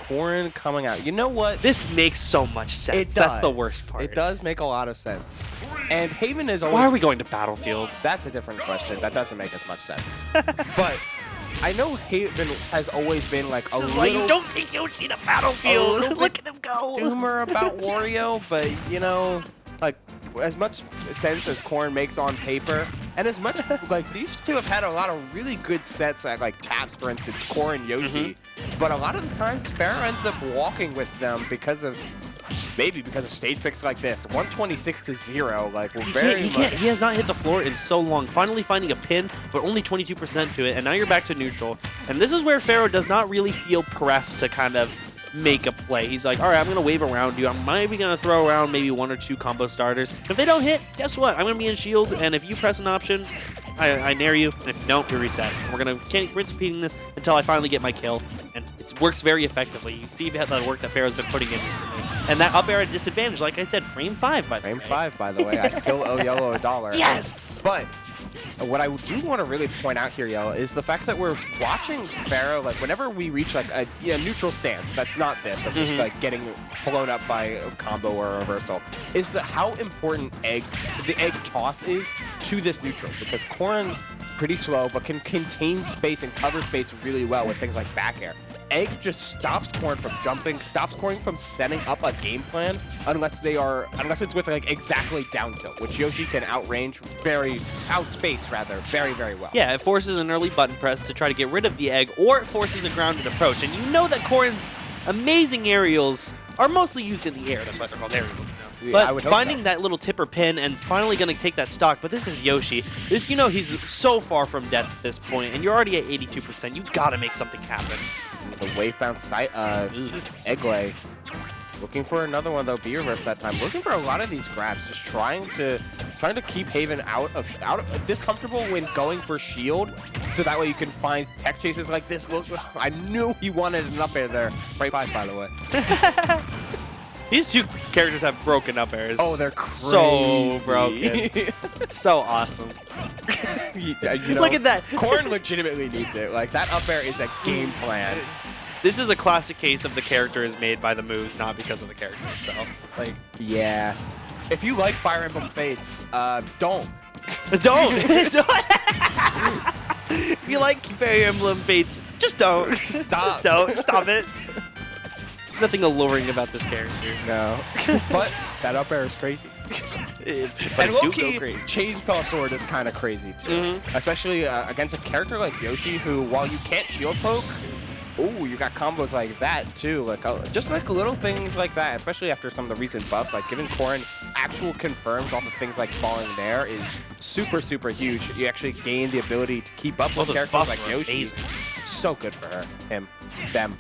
Corrin coming out. You know what? This makes so much sense. It does. That's the worst part. It does make a lot of sense. And Haven is always... Why are we going to Battlefield? That's a different question. That doesn't make as much sense. But I know Haven has always been like This is why you don't take Yoshi to Battlefield. Look at him go. Doomer about Wario, but you know, like as much sense as Corrin makes on paper, and as much like these two have had a lot of really good sets at like taps, for instance, Corrin Yoshi. But a lot of the times, Pharaoh ends up walking with them because of stage picks like this. 126 to 0, like we're He has not hit the floor in so long. Finally finding a pin, but only 22% to it, and now you're back to neutral. And this is where Pharaoh does not really feel pressed to kind of make a play. He's like, all right, I'm going to wave around you. I'm maybe going to throw around maybe 1 or 2 combo starters. If they don't hit, guess what? I'm going to be in shield, and if you press an option, I nair you, and if you don't, we reset. And we're going to keep repeating this until I finally get my kill, and it works very effectively. You see the work that Pharaoh's been putting in recently. And that up air at disadvantage, like I said, frame 5, by the way. Frame 5, by the way. I still owe Yellow $1. Yes! But what I do want to really point out here, Yellow, is the fact that we're watching Pharaoh, like, whenever we reach, like, a neutral stance, that's not this, of just, like, getting blown up by a combo or a reversal, is how important the egg toss is to this neutral. Because Corrin, pretty slow, but can contain space and cover space really well with things like back air. Egg just stops Corrin from jumping, stops Corrin from setting up a game plan unless it's with like exactly down tilt, which Yoshi can outspace very, very well. Yeah, it forces an early button press to try to get rid of the egg, or it forces a grounded approach. And you know that Corrin's amazing aerials are mostly used in the air. That's why they're called aerials. Yeah, but finding that little tipper pin and finally going to take that stock. But this is Yoshi. This, you know, he's so far from death at this point, and you're already at 82%. You got to make something happen. The wave bounce egg lay. Looking for another one though, B reverse that time. Looking for a lot of these grabs, just trying to keep Haven out of discomfortable when going for shield, so that way you can find tech chases like this. Look, I knew he wanted an up air there. Frame 5, by the way. These two characters have broken up airs. Oh, they're crazy. So broken. So awesome. you know, look at that. Corrin legitimately needs it. Like, that up air is a game plan. This is a classic case of the character is made by the moves, not because of the character itself. Like, yeah. If you like Fire Emblem Fates, don't. Don't. If you like Fire Emblem Fates, just don't. Stop. Just don't. Stop it. There's nothing alluring about this character. No. But that up air is crazy. And low-key, Chainsaw Sword is kind of crazy, too. Especially against a character like Yoshi, who, while you can't shield poke, ooh, you got combos like that, too. Like just like little things like that, especially after some of the recent buffs. Like, giving Corrin actual confirms off of things like falling there is super, super huge. You actually gain the ability to keep up with characters like Yoshi. Amazing. So good for her. Him. Them.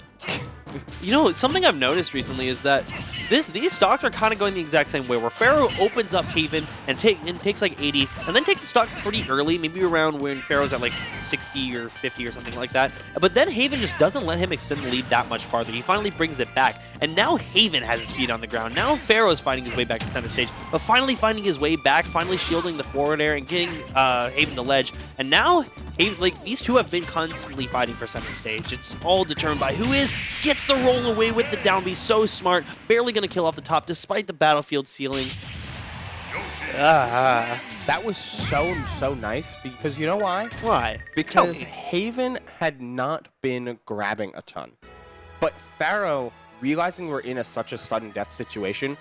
You know, something I've noticed recently is that these stocks are kind of going the exact same way, where Pharaoh opens up Haven and takes like 80, and then takes a stock pretty early, maybe around when Pharaoh's at like 60 or 50 or something like that. But then Haven just doesn't let him extend the lead that much farther. He finally brings it back, and now Haven has his feet on the ground. Now Pharaoh's fighting his way back to center stage, but finally finding his way back, finally shielding the forward air and getting Haven to ledge. And now these two have been constantly fighting for center stage. It's all determined by who gets the roll away with the down B. So smart, barely going to kill off the top despite the battlefield ceiling. That was so nice, because you know why? Why? Because Haven had not been grabbing a ton. But Pharaoh, realizing we're in such a sudden death situation,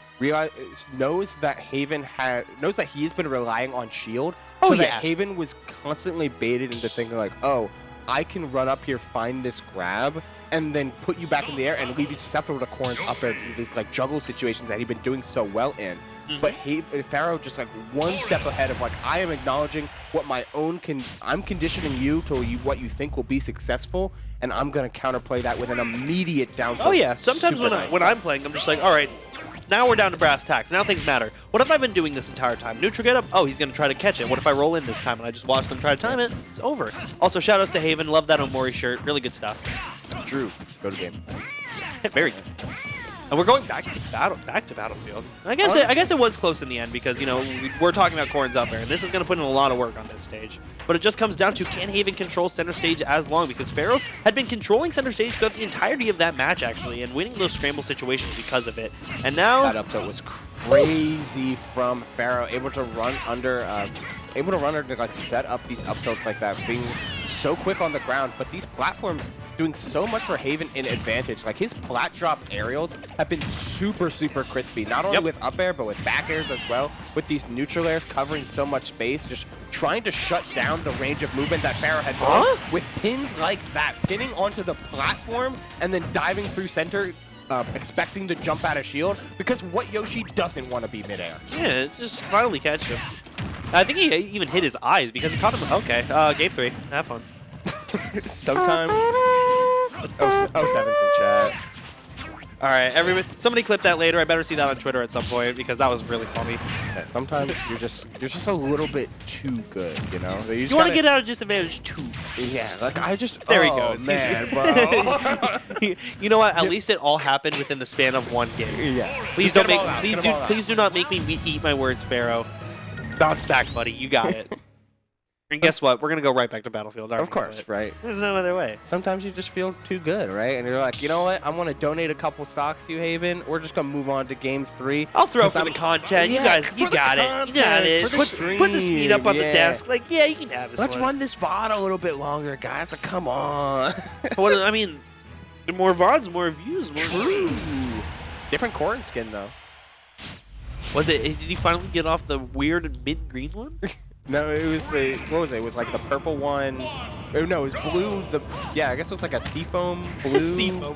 knows that he's been relying on shield, that Haven was constantly baited into thinking like, oh, I can run up here, find this grab, and then put you back in the air and leave you susceptible to Corrin's up air, these like juggle situations that he'd been doing so well in. But Pharaoh just like one step ahead of like, I am acknowledging what my own I'm conditioning you to what you think will be successful, and I'm gonna counterplay that with an immediate down tilt. Oh yeah, sometimes when I'm playing, I'm just like, all right, now we're down to brass tacks. Now things matter. What have I been doing this entire time? Neutral get up? Oh, he's going to try to catch it. What if I roll in this time and I just watch them try to time it? It's over. Also, shoutouts to Haven. Love that Omori shirt. Really good stuff. Drew, go to game. Very good. And we're going back to Battlefield. I guess it was close in the end because, you know, we're talking about Corrin's up there, and this is going to put in a lot of work on this stage. But it just comes down to, can Haven control center stage as long? Because Pharaoh had been controlling center stage throughout the entirety of that match, actually, and winning those scramble situations because of it. And now that up tilt was crazy from Pharaoh, able to run under to like set up these up tilts like that, being so quick on the ground. But these platforms doing so much for Haven in advantage. Like his flat drop aerials have been super crispy, not only with up air but with back airs as well. With these neutral airs covering so much space, just trying to shut down the range of movement that Pharaoh had going with pins like that, pinning onto the platform and then diving through center. Expecting to jump out of shield, because what Yoshi doesn't want to be midair. Yeah, it's just finally catch him. I think he even hit his eyes because he caught him. Okay, game 3. Have fun. Sometime. 07's in chat. All right, everybody, somebody clip that later. I better see that on Twitter at some point because that was really funny. Yeah, sometimes you're just a little bit too good, you know. You want to get out of disadvantage too. Yeah, like I just. There he goes. Man, bro. You know what? At least it all happened within the span of one game. Yeah. Please don't make. Please do not make me eat my words, Pharaoh. Bounce back, buddy. You got it. And guess what? We're going to go right back to Battlefield. Of course, right? There's no other way. Sometimes you just feel too good, right? And you're like, you know what? I want to donate a couple stocks to you, Haven. We're just going to move on to game 3. I'll throw for the content. You guys, you got it. You got it. Put the speed up on the desk. Like, yeah, you can have this Let's run this VOD a little bit longer, guys. Like, come on. I mean, the more VODs, more views, more True. Different Corrin skin, though. Was it? Did he finally get off the weird mint green one? No, it was what was it? It was like the purple one. Oh, no, it was blue. I guess it was like a seafoam blue. Seafoam.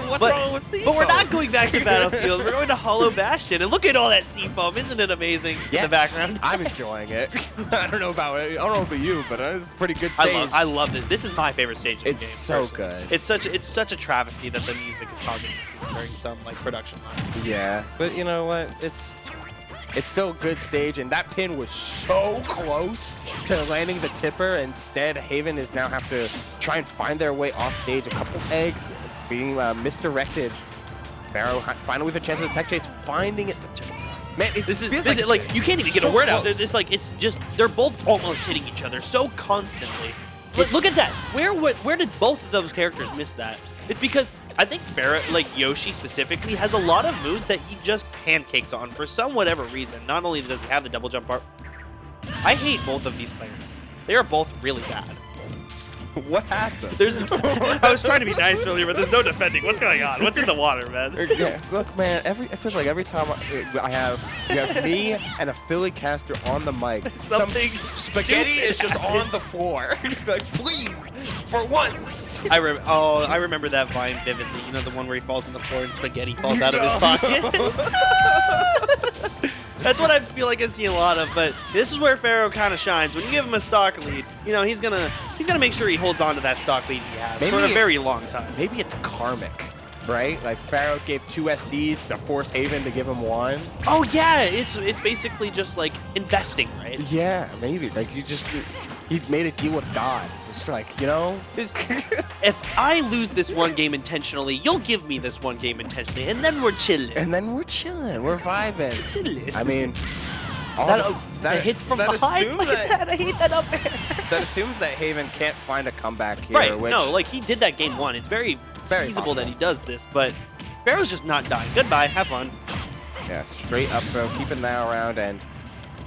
What's wrong with seafoam? But we're not going back to Battlefield. We're going to Hollow Bastion. And look at all that seafoam. Isn't it amazing in the background? I'm enjoying it. I don't know about you, but it's a pretty good stage. I love it. This is my favorite stage in the game. It's so good. It's such a travesty that the music is causing issues during some like production lines. Yeah, but you know what? It's still a good stage, and that pin was so close to landing the tipper. Instead, Haven is now have to try and find their way off stage. A couple eggs being misdirected. Pharaoh finally with a chance with the tech chase, finding it. Man, this is like you can't even get a word out. It's like it's just they're both almost hitting each other so constantly. Look at that. Where did both of those characters miss that? It's because I think Pharaoh, like Yoshi specifically, has a lot of moves that he just pancakes on for some whatever reason. Not only does he have the double jump bar. I hate both of these players. They are both really bad. What happened? I was trying to be nice earlier, but there's no defending. What's going on? What's in the water, man? Yeah, look, man. It feels like every time you have me and a Philly caster on the mic, Something spaghetti is just on the floor. Like, please, for once. I remember that Vine vividly. You know, the one where he falls on the floor and spaghetti falls out of his pocket. That's what I feel like I see a lot of, but this is where Pharaoh kind of shines. When you give him a stock lead, you know, he's gonna make sure he holds on to that stock lead he has for a very long time. Maybe it's karmic, right? Like Pharaoh gave 2 SDs to force Haven to give him 1. Oh yeah, it's basically just like investing, right? Yeah, maybe. Like he made a deal with God. It's like, you know, if I lose this one game intentionally, you'll give me this one game intentionally, and then we're chilling. We're vibing. Chilling. I mean, that hits from behind. Look at that. I hate that up there. That assumes that Haven can't find a comeback here. Right. Which, no, like he did that game 1. It's very feasible that he does this, but Pharaoh's just not dying. Goodbye. Have fun. Yeah, straight up throw, keeping that around, and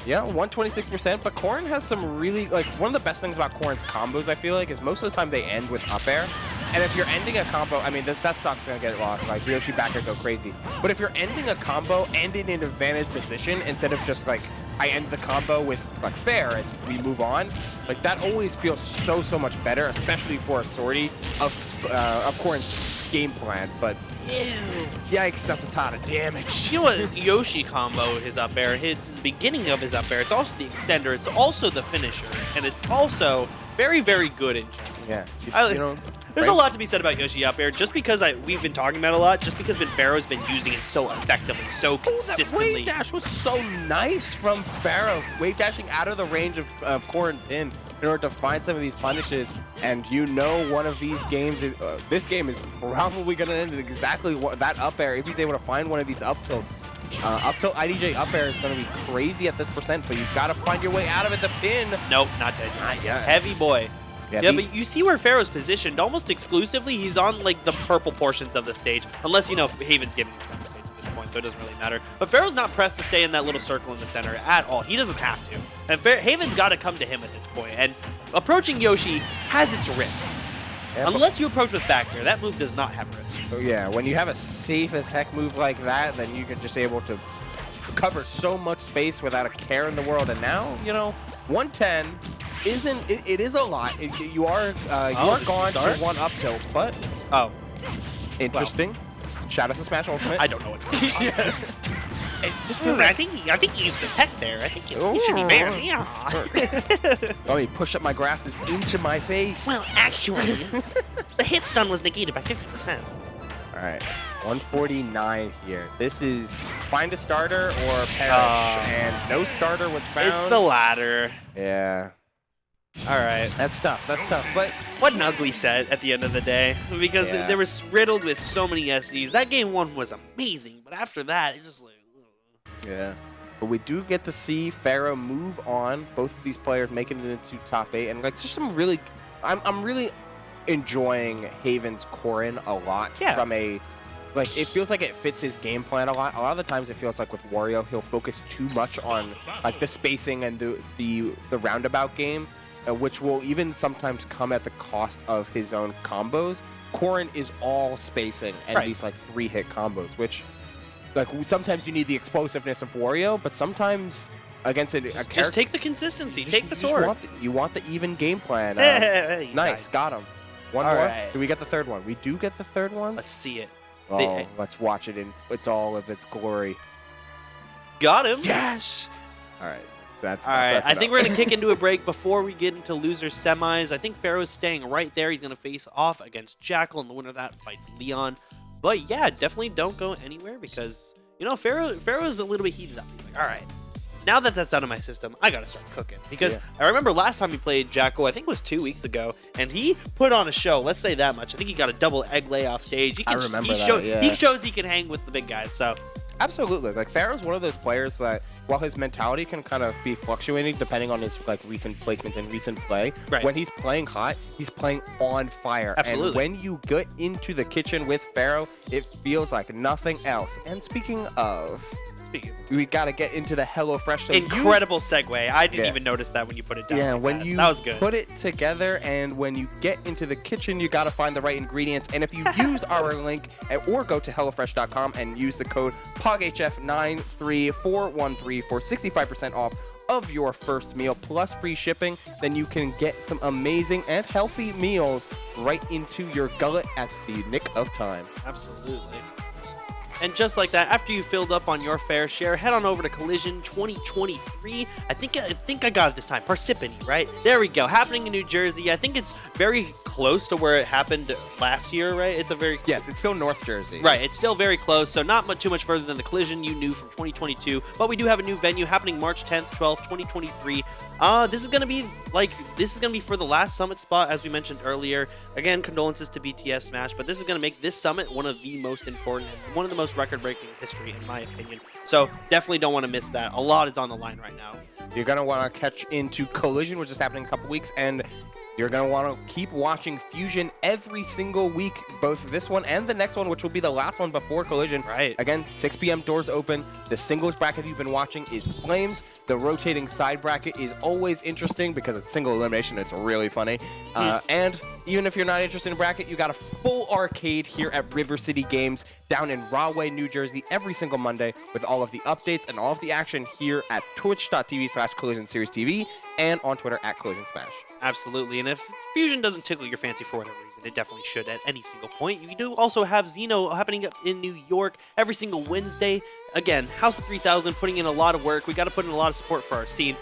yeah, 126%. But Corrin has some really, like, one of the best things about Corrin's combos, I feel like, is most of the time they end with up air. And if you're ending a combo, I mean, that stock's gonna get lost. Like, Yoshi back air go crazy. But if you're ending a combo and in an advantage position, instead of just like, I end the combo with like fair and we move on, like that always feels so much better, especially for a sortie of Corrin's game plan. But ew, yikes, that's a ton of damage. You know what? Yoshi combo his up air. It's the beginning of his up air. It's also the extender. It's also the finisher, and it's also very good in general. Yeah, you know. There's a lot to be said about Yoshi up air, just because we've been talking about it a lot, just because Pharaoh's been using it so effectively, so consistently. That wave dash was so nice from Pharaoh, wave dashing out of the range of Corrin pin in order to find some of these punishes. And you know, one of these games is this game is probably going to end exactly that up air if he's able to find one of these up tilts. Up tilt IDJ up air is going to be crazy at this percent, but you've got to find your way out of it. The pin. Nope, not dead. Not yet. Heavy boy. Yeah, but you see where Pharaoh's positioned. Almost exclusively, he's on like the purple portions of the stage, unless, you know, Haven's giving him center stage at this point, so it doesn't really matter. But Pharaoh's not pressed to stay in that little circle in the center at all. He doesn't have to. And Haven's got to come to him at this point. And approaching Yoshi has its risks. Yeah, unless you approach with back air, that move does not have risks. So yeah, when you have a safe as heck move like that, then you can just able to cover so much space without a care in the world. And now, you know, 110 isn't it is a lot. You are gone to one up tilt, but interesting. Well, shout out to Smash Ultimate. I don't know what's going on. Yeah. It just feels like, I think he used the tech there. I think he should be banned. Yeah. Let me push up my grasses into my face. Well, actually, the hit stun was negated by 50%. All right, 149 here. This is find a starter or perish, and no starter was found. It's the latter. Yeah. All right. That's tough. That's tough. But what an ugly set at the end of the day, because there was riddled with so many SDs. That game one was amazing, but after that, it's just like. Yeah. But we do get to see Pharaoh move on. Both of these players making it into top 8, and like just some really, I'm really enjoying Haven's Corrin a lot. Yeah. From a, like, it feels like it fits his game plan a lot. A lot of the times it feels like with Wario, he'll focus too much on like the spacing and the roundabout game, which will even sometimes come at the cost of his own combos. Corrin is all spacing and these like 3-hit combos, which like sometimes you need the explosiveness of Wario, but sometimes against a character, just take the consistency, take the sword. You want the even game plan. Nice, got him. One more. Right. Do we get the third one? We do get the third one. Let's see it. Oh, let's watch it in it's all of its glory. Got him. Yes. All right. So that's all right. I think we're gonna kick into a break before we get into losers semis. I think Pharaoh's staying right there. He's gonna face off against Jackal, and the winner of that fights Leon. But yeah, definitely don't go anywhere because, you know, Pharaoh's a little bit heated up. He's like, all right, now that that's out of my system, I got to start cooking. Because I remember last time he played Jackal, I think it was 2 weeks ago, and he put on a show. Let's say that much. I think he got a double egg lay off stage. I remember that, He shows he can hang with the big guys. So absolutely. Like, Pharaoh's one of those players that, while his mentality can kind of be fluctuating depending on his like recent placements and recent play, when he's playing hot, he's playing on fire. Absolutely. And when you get into the kitchen with Pharaoh, it feels like nothing else. And speaking of, we got to get into the HelloFresh. So incredible segue. I didn't even notice that when you put it down. Yeah, like when that. you that was good. Put it together, and when you get into the kitchen, you got to find the right ingredients. And if you use our link or go to HelloFresh.com and use the code POGHF93413 for 65% off of your first meal plus free shipping, then you can get some amazing and healthy meals right into your gullet at the nick of time. Absolutely. And just like that, after you filled up on your fair share, head on over to Collision 2023. I think I got it this time. Parsippany, right? There we go. Happening in New Jersey. I think it's very close to where it happened last year, right? It's a very yes. It's still North Jersey. Right. It's still very close, so not too much further than the Collision you knew from 2022. But we do have a new venue happening March 10th, 12th, 2023. This is gonna be for the last summit spot, as we mentioned earlier. Again, condolences to BTS Smash, but this is gonna make this summit one of the most important, one of the most record-breaking in history, in my opinion. So definitely don't want to miss that. A lot is on the line right now. You're gonna want to catch into Collision, which is happening in a couple weeks, and you're going to want to keep watching Fusion every single week, both this one and the next one, which will be the last one before Collision. Right. Again, 6 p.m. doors open. The singles bracket you've been watching is Flames. The rotating side bracket is always interesting because it's single elimination. It's really funny. And even if you're not interested in bracket, you got a full arcade here at River City Games down in Rahway, New Jersey, every single Monday with all of the updates and all of the action here at twitch.tv/Collision Series TV and on Twitter at Collision Smash. Absolutely, and if Fusion doesn't tickle your fancy for whatever reason, it definitely should at any single point. You do also have Xeno happening up in New York every single Wednesday. Again, House of 3000 putting in a lot of work. We got to put in a lot of support for our scene.